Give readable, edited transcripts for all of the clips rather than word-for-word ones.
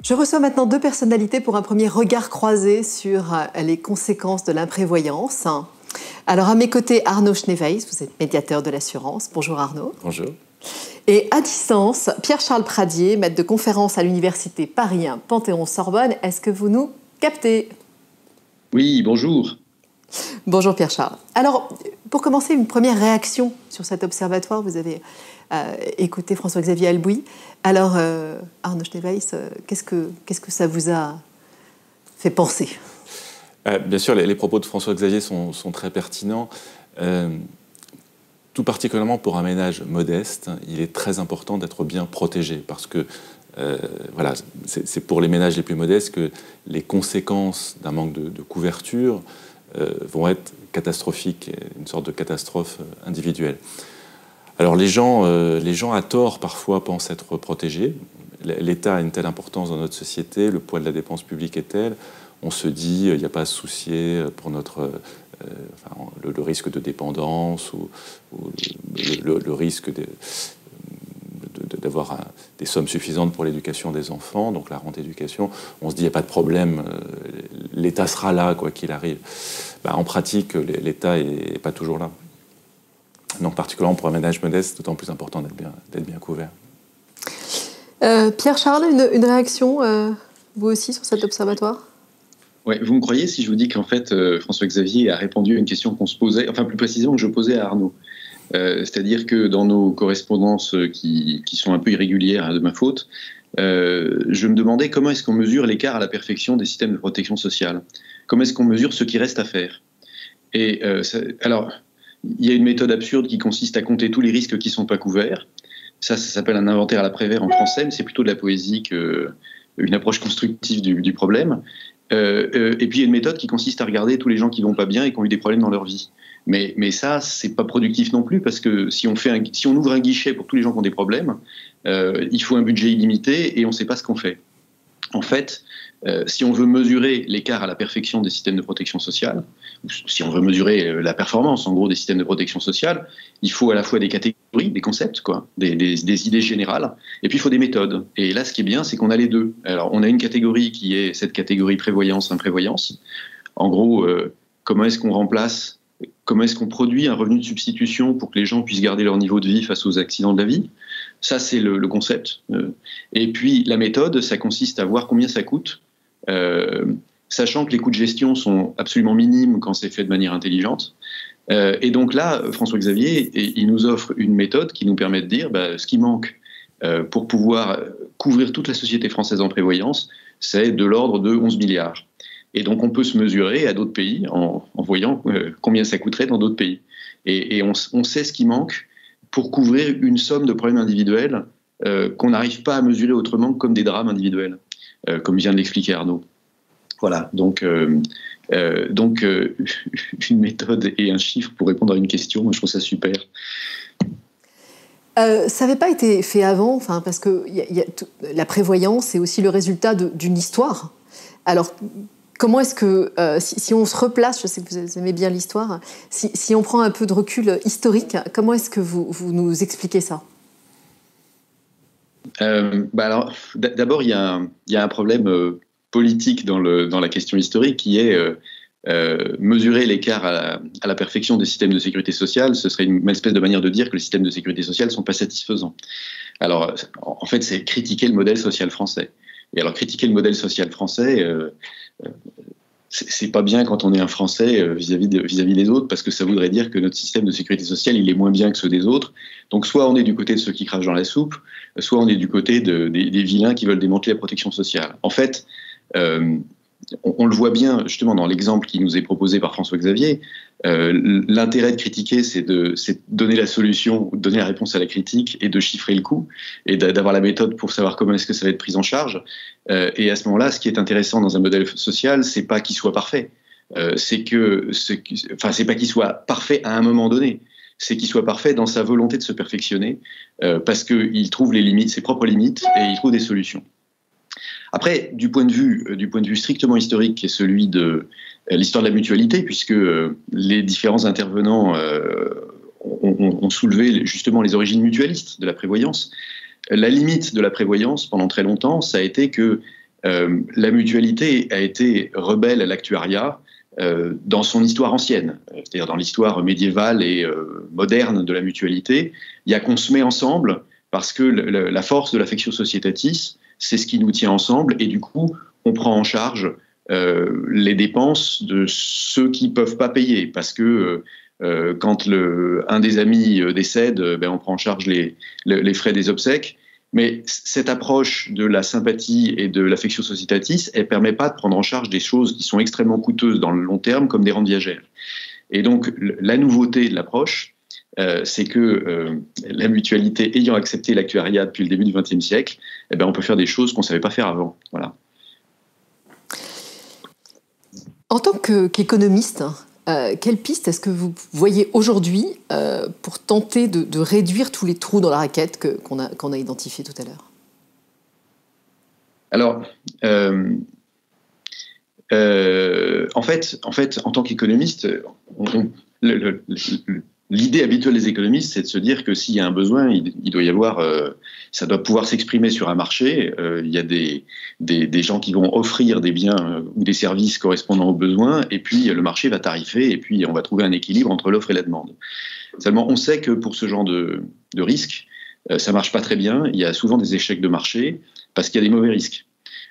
Je reçois maintenant deux personnalités pour un premier regard croisé sur les conséquences de l'imprévoyance. Alors à mes côtés, Arnaud Schneeweis, vous êtes médiateur de l'assurance. Bonjour Arnaud. Bonjour. Et à distance, Pierre-Charles Pradier, maître de conférence à l'université Paris 1 Panthéon-Sorbonne. Est-ce que vous nous captez? Oui, bonjour. Bonjour Pierre-Charles. Alors, pour commencer, une première réaction sur cet observatoire. Vous avez écouté François-Xavier Albouy. Alors, Arnaud Schneeweis, qu'est-ce que ça vous a fait penser? Bien sûr, les propos de François-Xavier sont très pertinents. Tout particulièrement pour un ménage modeste, il est très important d'être bien protégé parce que voilà, c'est pour les ménages les plus modestes que les conséquences d'un manque de couverture vont être catastrophiques, une sorte de catastrophe individuelle. Alors les gens à tort parfois pensent être protégés. L'État a une telle importance dans notre société, le poids de la dépense publique est tel, on se dit il n'y a pas à se soucier pour notre le risque de dépendance ou le risque d'avoir des sommes suffisantes pour l'éducation des enfants, donc la rente éducation. On se dit il n'y a pas de problème, l'État sera là quoi qu'il arrive. En pratique, l'État n'est pas toujours là. Donc particulièrement pour un ménage modeste, c'est d'autant plus important d'être bien couvert. Pierre-Charles, une réaction, vous aussi, sur cet observatoire? Ouais, vous me croyez si je vous dis qu'en fait, François-Xavier a répondu à une question qu'on se posait, enfin plus précisément que je posais à Arnaud. C'est-à-dire que dans nos correspondances qui sont un peu irrégulières de ma faute, je me demandais comment est-ce qu'on mesure l'écart à la perfection des systèmes de protection sociale. Comment est-ce qu'on mesure ce qui reste à faire? Et alors, il y a une méthode absurde qui consiste à compter tous les risques qui ne sont pas couverts. Ça s'appelle un inventaire à la Prévert en français, mais c'est plutôt de la poésie qu'une approche constructive du problème. Et puis il y a une méthode qui consiste à regarder tous les gens qui vont pas bien et qui ont eu des problèmes dans leur vie. Mais ça, c'est pas productif non plus, parce que si on ouvre un guichet pour tous les gens qui ont des problèmes, il faut un budget illimité et on ne sait pas ce qu'on fait. En fait, si on veut mesurer l'écart à la perfection des systèmes de protection sociale, ou si on veut mesurer la performance en gros des systèmes de protection sociale, il faut à la fois des catégories, des concepts, des idées générales, et puis il faut des méthodes. Et là, ce qui est bien, c'est qu'on a les deux. Alors, on a une catégorie qui est cette catégorie prévoyance-imprévoyance. En gros, comment est-ce qu'on produit un revenu de substitution pour que les gens puissent garder leur niveau de vie face aux accidents de la vie? Ça, c'est le concept. Et puis, la méthode, ça consiste à voir combien ça coûte, sachant que les coûts de gestion sont absolument minimes quand c'est fait de manière intelligente. Et donc là, François-Xavier, il nous offre une méthode qui nous permet de dire ce qui manque pour pouvoir couvrir toute la société française en prévoyance, c'est de l'ordre de 11 milliards. Et donc, on peut se mesurer à d'autres pays en voyant combien ça coûterait dans d'autres pays. Et on sait ce qui manque pour couvrir une somme de problèmes individuels qu'on n'arrive pas à mesurer autrement que comme des drames individuels, comme vient de l'expliquer Arnaud. Voilà, donc une méthode et un chiffre pour répondre à une question, moi je trouve ça super. Ça n'avait pas été fait avant, parce que la prévoyance, c'est aussi le résultat d'une histoire. Alors, comment est-ce que, si on se replace, je sais que vous aimez bien l'histoire, si on prend un peu de recul historique, comment est-ce que vous nous expliquez ça? Alors, d'abord, il y a un problème politique dans la question historique qui est mesurer l'écart à la perfection des systèmes de sécurité sociale. Ce serait une espèce de manière de dire que les systèmes de sécurité sociale ne sont pas satisfaisants. Alors, en fait, c'est critiquer le modèle social français. Et alors, critiquer le modèle social français, c'est pas bien quand on est un Français vis-à-vis des autres, parce que ça voudrait dire que notre système de sécurité sociale, il est moins bien que ceux des autres. Donc, soit on est du côté de ceux qui crachent dans la soupe, soit on est du côté des vilains qui veulent démanteler la protection sociale. En fait, on le voit bien justement dans l'exemple qui nous est proposé par François-Xavier. L'intérêt de critiquer, c'est de donner la solution, donner la réponse à la critique et de chiffrer le coût et d'avoir la méthode pour savoir comment est-ce que ça va être pris en charge. Et à ce moment-là, ce qui est intéressant dans un modèle social, c'est pas qu'il soit parfait. C'est pas qu'il soit parfait à un moment donné. C'est qu'il soit parfait dans sa volonté de se perfectionner, parce qu'il trouve ses propres limites et il trouve des solutions. Après, du point de vue strictement historique, qui est celui de l'histoire de la mutualité, puisque les différents intervenants ont soulevé justement les origines mutualistes de la prévoyance. La limite de la prévoyance, pendant très longtemps, ça a été que la mutualité a été rebelle à l'actuariat dans son histoire ancienne, c'est-à-dire dans l'histoire médiévale et moderne de la mutualité. Il y a qu'on se met ensemble parce que la force de l'affectio societatis, c'est ce qui nous tient ensemble, et du coup, on prend en charge les dépenses de ceux qui ne peuvent pas payer, parce que quand un des amis décède, on prend en charge les frais des obsèques. Mais cette approche de la sympathie et de l'affectio societatis, elle ne permet pas de prendre en charge des choses qui sont extrêmement coûteuses dans le long terme, comme des rentes viagères. Et donc, la nouveauté de l'approche, c'est que la mutualité ayant accepté l'actuariat depuis le début du XXe siècle, on peut faire des choses qu'on ne savait pas faire avant. Voilà. En tant qu'économiste, quelle piste est-ce que vous voyez aujourd'hui pour tenter de réduire tous les trous dans la raquette qu'on a identifiés tout à l'heure? Alors, en fait, en tant qu'économiste, l'idée habituelle des économistes, c'est de se dire que s'il y a un besoin, il doit y avoir, ça doit pouvoir s'exprimer sur un marché. Il y a des gens qui vont offrir des biens ou des services correspondant aux besoins, et puis le marché va tarifer, et puis on va trouver un équilibre entre l'offre et la demande. Seulement, on sait que pour ce genre de risque, ça marche pas très bien. Il y a souvent des échecs de marché parce qu'il y a des mauvais risques.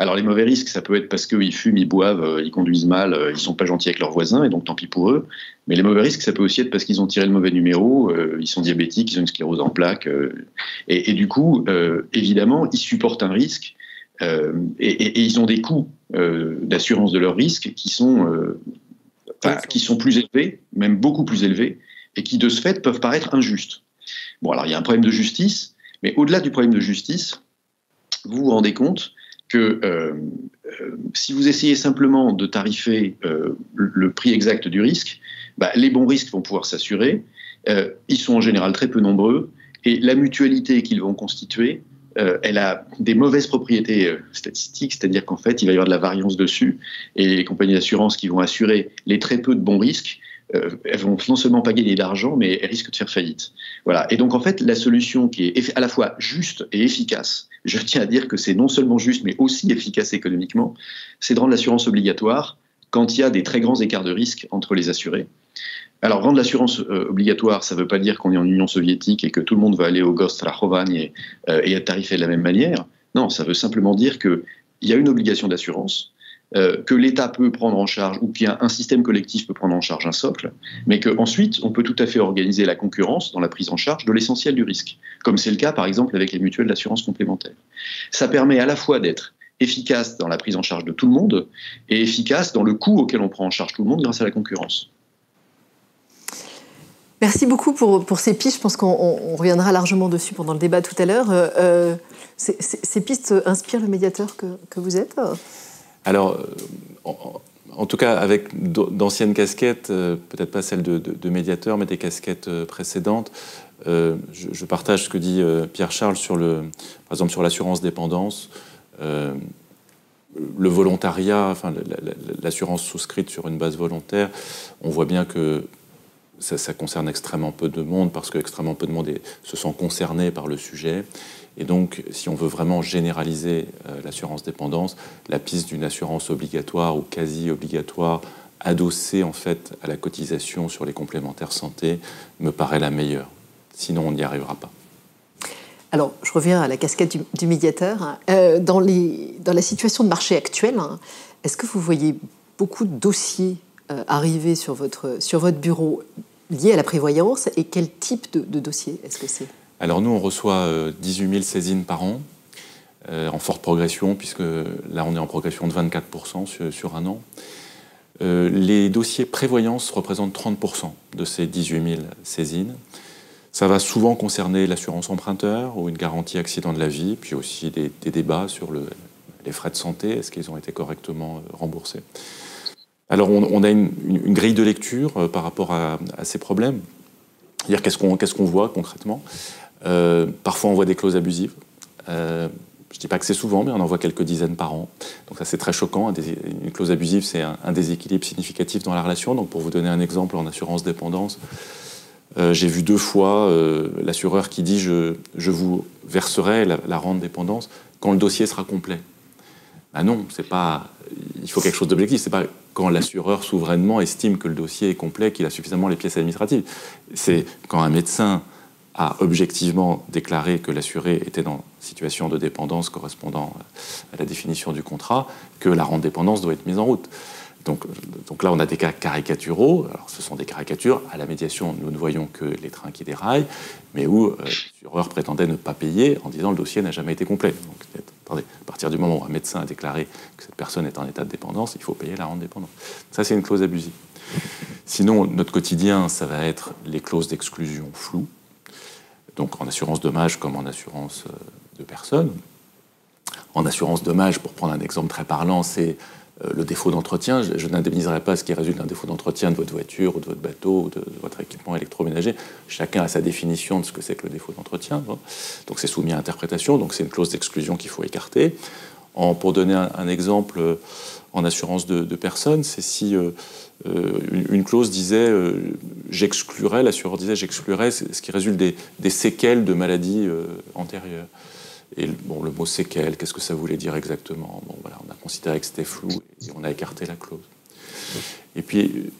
Alors les mauvais risques, ça peut être parce qu'ils fument, ils boivent, ils conduisent mal, ils sont pas gentils avec leurs voisins, et donc tant pis pour eux. Mais les mauvais risques, ça peut aussi être parce qu'ils ont tiré le mauvais numéro, ils sont diabétiques, ils ont une sclérose en plaques, et du coup, évidemment, ils supportent un risque, et ils ont des coûts d'assurance de leur risque qui sont plus élevés, même beaucoup plus élevés, et qui de ce fait peuvent paraître injustes. Bon, alors il y a un problème de justice, mais au-delà du problème de justice, vous vous rendez compte que si vous essayez simplement de tarifer le prix exact du risque, les bons risques vont pouvoir s'assurer, ils sont en général très peu nombreux, et la mutualité qu'ils vont constituer, elle a des mauvaises propriétés statistiques, c'est-à-dire qu'en fait, il va y avoir de la variance dessus, et les compagnies d'assurance qui vont assurer les très peu de bons risques, elles vont non seulement pas gagner d'argent, mais elles risquent de faire faillite. Voilà. Et donc, en fait, la solution qui est à la fois juste et efficace, je tiens à dire que c'est non seulement juste, mais aussi efficace économiquement, c'est de rendre l'assurance obligatoire quand il y a des très grands écarts de risque entre les assurés. Alors, rendre l'assurance obligatoire, ça ne veut pas dire qu'on est en Union soviétique et que tout le monde va aller au Gostrachowanie et être tarifé de la même manière. Non, ça veut simplement dire qu'il y a une obligation d'assurance, que l'État peut prendre en charge, ou qu'un système collectif peut prendre en charge un socle, mais qu'ensuite, on peut tout à fait organiser la concurrence dans la prise en charge de l'essentiel du risque, comme c'est le cas, par exemple, avec les mutuelles d'assurance complémentaire. Ça permet à la fois d'être efficace dans la prise en charge de tout le monde et efficace dans le coût auquel on prend en charge tout le monde grâce à la concurrence. Merci beaucoup pour ces pistes. Je pense qu'on reviendra largement dessus pendant le débat tout à l'heure. Ces pistes inspirent le médiateur que vous êtes ? Alors, en tout cas, avec d'anciennes casquettes, peut-être pas celles de médiateur, mais des casquettes précédentes, je partage ce que dit Pierre-Charles par exemple sur l'assurance dépendance, le volontariat, enfin l'assurance souscrite sur une base volontaire. On voit bien que ça concerne extrêmement peu de monde, parce qu'extrêmement peu de monde se sent concerné par le sujet. Et donc, si on veut vraiment généraliser l'assurance dépendance, la piste d'une assurance obligatoire ou quasi obligatoire, adossée en fait à la cotisation sur les complémentaires santé, me paraît la meilleure. Sinon, on n'y arrivera pas. Alors, je reviens à la casquette du médiateur. Dans la situation de marché actuelle, est-ce que vous voyez beaucoup de dossiers arriver sur votre bureau liés à la prévoyance, et quel type de dossier est-ce que c'est ? Alors nous, on reçoit 18 000 saisines par an, en forte progression, puisque là, on est en progression de 24% sur un an. Les dossiers prévoyance représentent 30% de ces 18 000 saisines. Ça va souvent concerner l'assurance emprunteur ou une garantie accident de la vie, puis aussi des débats sur les frais de santé, est-ce qu'ils ont été correctement remboursés. Alors on a une grille de lecture par rapport à ces problèmes. C'est-à-dire qu'est-ce qu'on voit concrètement. Parfois on voit des clauses abusives. Je ne dis pas que c'est souvent, mais on en voit quelques dizaines par an. Donc ça, c'est très choquant. Une clause abusive, c'est un déséquilibre significatif dans la relation. Donc pour vous donner un exemple, en assurance dépendance, j'ai vu 2 fois l'assureur qui dit je vous verserai la rente dépendance quand le dossier sera complet. Ah non, il faut quelque chose d'objectif. C'est pas quand l'assureur souverainement estime que le dossier est complet, qu'il a suffisamment les pièces administratives. C'est quand un médecin a objectivement déclaré que l'assuré était dans situation de dépendance correspondant à la définition du contrat que la rente-dépendance doit être mise en route. Donc là, on a des cas caricaturaux. Alors, ce sont des caricatures. À la médiation, nous ne voyons que les trains qui déraillent, mais où l'assureur prétendait ne pas payer en disant le dossier n'a jamais été complet. Donc, attendez, à partir du moment où un médecin a déclaré que cette personne est en état de dépendance, il faut payer la rente-dépendance. Ça, c'est une clause abusive. Sinon, notre quotidien, ça va être les clauses d'exclusion floues. Donc en assurance dommage comme en assurance de personnes. En assurance dommage, pour prendre un exemple très parlant, c'est le défaut d'entretien. Je n'indemniserai pas ce qui résulte d'un défaut d'entretien de votre voiture ou de votre bateau ou de votre équipement électroménager. Chacun a sa définition de ce que c'est que le défaut d'entretien. Donc c'est soumis à interprétation, donc c'est une clause d'exclusion qu'il faut écarter. Pour donner un exemple, en assurance de personnes, c'est si une clause disait l'assureur disait j'exclurais ce qui résulte des séquelles de maladies antérieures. Et bon, le mot séquelles, qu'est-ce que ça voulait dire exactement? Bon, voilà, on a considéré que c'était flou et on a écarté la clause. Et puis,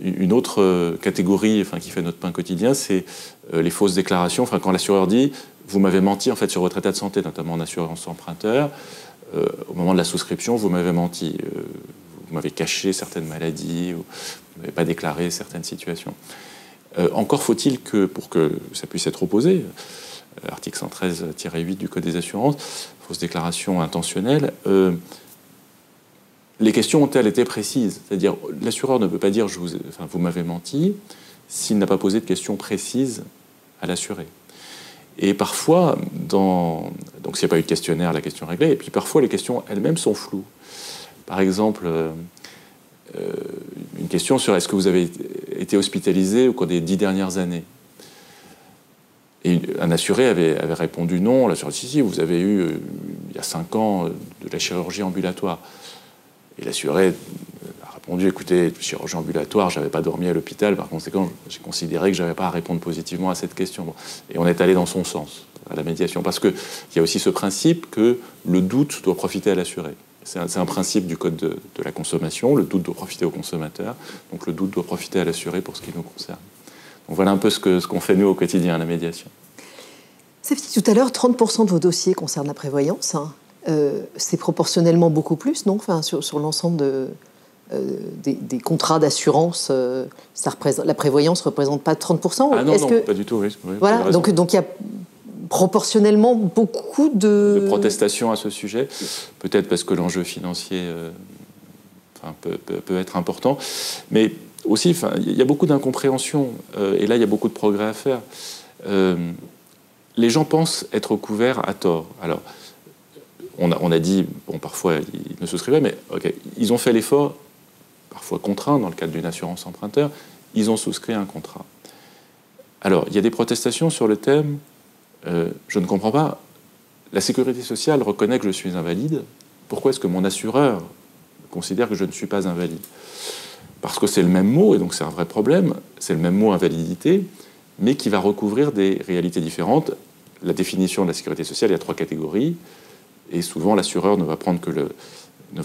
une autre catégorie qui fait notre pain quotidien, c'est les fausses déclarations. Quand l'assureur dit « vous m'avez menti en fait, sur votre état de santé, notamment en assurance emprunteur, au moment de la souscription, vous m'avez menti, vous m'avez caché certaines maladies, ou vous n'avez pas déclaré certaines situations. » Encore faut-il que, pour que ça puisse être opposé, article 113-8 du Code des assurances, fausse déclaration intentionnelle, les questions ont-elles été précises? C'est-à-dire, l'assureur ne peut pas dire vous m'avez menti s'il n'a pas posé de questions précises à l'assuré. Et parfois, donc s'il n'y a pas eu de questionnaire, la question est réglée, et puis parfois les questions elles-mêmes sont floues. Par exemple, une question sur est-ce que vous avez été hospitalisé au cours des 10 dernières années? Et un assuré avait répondu non. L'assuré dit si, vous avez eu, il y a 5 ans, de la chirurgie ambulatoire. Et l'assuré a répondu, écoutez, chirurgie ambulatoire, je n'avais pas dormi à l'hôpital, par conséquent, j'ai considéré que je n'avais pas à répondre positivement à cette question. Bon. Et on est allé dans son sens, à la médiation, parce qu'il y a aussi ce principe que le doute doit profiter à l'assuré. C'est un principe du Code de la consommation, le doute doit profiter au consommateur, donc le doute doit profiter à l'assuré pour ce qui nous concerne. Donc voilà un peu ce qu'on fait nous au quotidien à la médiation. Vous avez dit tout à l'heure, 30% de vos dossiers concernent la prévoyance. C'est proportionnellement beaucoup plus, non? Sur l'ensemble des contrats d'assurance, la prévoyance ne représente pas 30%? Ah non, pas du tout, oui. Voilà, donc il y a proportionnellement beaucoup de protestations à ce sujet, peut-être parce que l'enjeu financier peut être important, mais aussi, il y a beaucoup d'incompréhension, et là, il y a beaucoup de progrès à faire. Les gens pensent être couverts à tort. Alors, on a dit, bon, parfois, ils ne souscrivaient, mais okay, ils ont fait l'effort, parfois contraint, dans le cadre d'une assurance emprunteur, ils ont souscrit un contrat. Alors, il y a des protestations sur le thème, je ne comprends pas, la sécurité sociale reconnaît que je suis invalide, pourquoi est-ce que mon assureur considère que je ne suis pas invalide? Parce que c'est le même mot, et donc c'est un vrai problème, c'est le même mot invalidité, mais qui va recouvrir des réalités différentes. La définition de la sécurité sociale, il y a 3 catégories, et souvent l'assureur ne va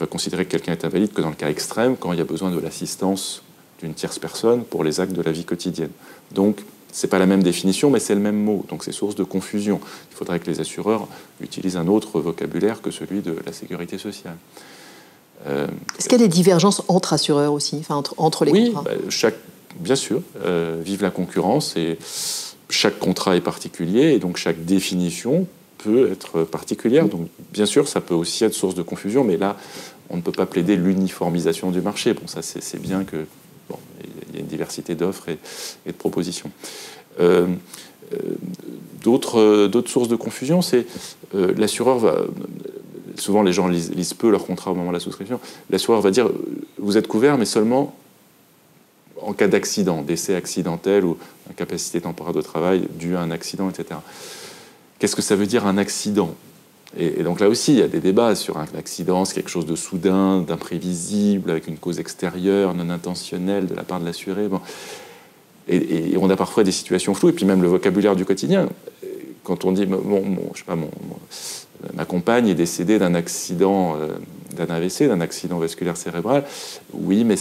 considérer que quelqu'un est invalide que dans le cas extrême, quand il y a besoin de l'assistance d'une tierce personne pour les actes de la vie quotidienne. Donc, c'est pas la même définition, mais c'est le même mot, donc c'est source de confusion. Il faudrait que les assureurs utilisent un autre vocabulaire que celui de la sécurité sociale. Est-ce qu'il y a des divergences entre assureurs aussi, entre les contrats? Bien sûr, vive la concurrence, et chaque contrat est particulier, et donc chaque définition peut être particulière. Donc bien sûr, ça peut aussi être source de confusion, mais là, on ne peut pas plaider l'uniformisation du marché. Bon, ça c'est bien que il y a une diversité d'offres et de propositions. D'autres sources de confusion, c'est l'assureur va... Souvent, les gens lisent peu leur contrat au moment de la souscription. L'assureur va dire « vous êtes couvert, mais seulement en cas d'accident, décès accidentel ou incapacité temporaire de travail due à un accident, etc. » Qu'est-ce que ça veut dire un accident? Et donc là aussi, il y a des débats sur un accident, c'est quelque chose de soudain, d'imprévisible, avec une cause extérieure, non intentionnelle de la part de l'assuré. Bon. Et on a parfois des situations floues, et puis même le vocabulaire du quotidien. quand on dit je sais pas, ma compagne est décédée d'un accident, d'un AVC, d'un accident vasculaire cérébral, oui, mais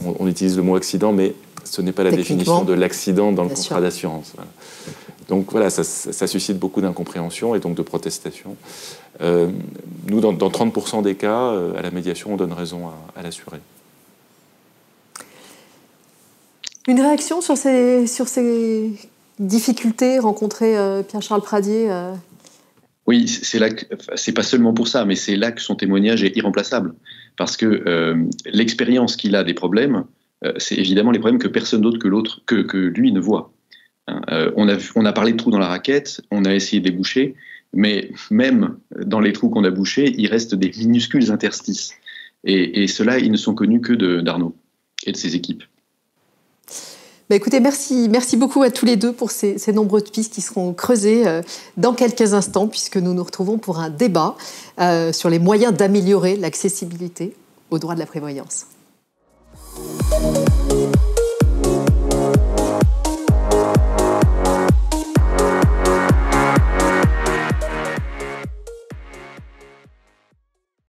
on utilise le mot accident, mais ce n'est pas la définition de l'accident dans le contrat d'assurance. Voilà. Donc voilà, ça suscite beaucoup d'incompréhension et donc de protestation. Nous, dans 30% des cas, à la médiation, on donne raison à l'assuré. Une réaction sur ces difficultés rencontrées, Pierre-Charles Pradier Oui, c'est pas seulement pour ça, mais c'est là que son témoignage est irremplaçable. Parce que l'expérience qu'il a des problèmes, c'est évidemment les problèmes que personne d'autre que lui ne voit. On a parlé de trous dans la raquette, on a essayé de les boucher, mais même dans les trous qu'on a bouchés, il reste des minuscules interstices. Et ceux-là, ils ne sont connus que d'Arnaud et de ses équipes. Écoutez, merci beaucoup à tous les deux pour ces nombreuses pistes qui seront creusées dans quelques instants, puisque nous nous retrouvons pour un débat sur les moyens d'améliorer l'accessibilité aux droits de la prévoyance.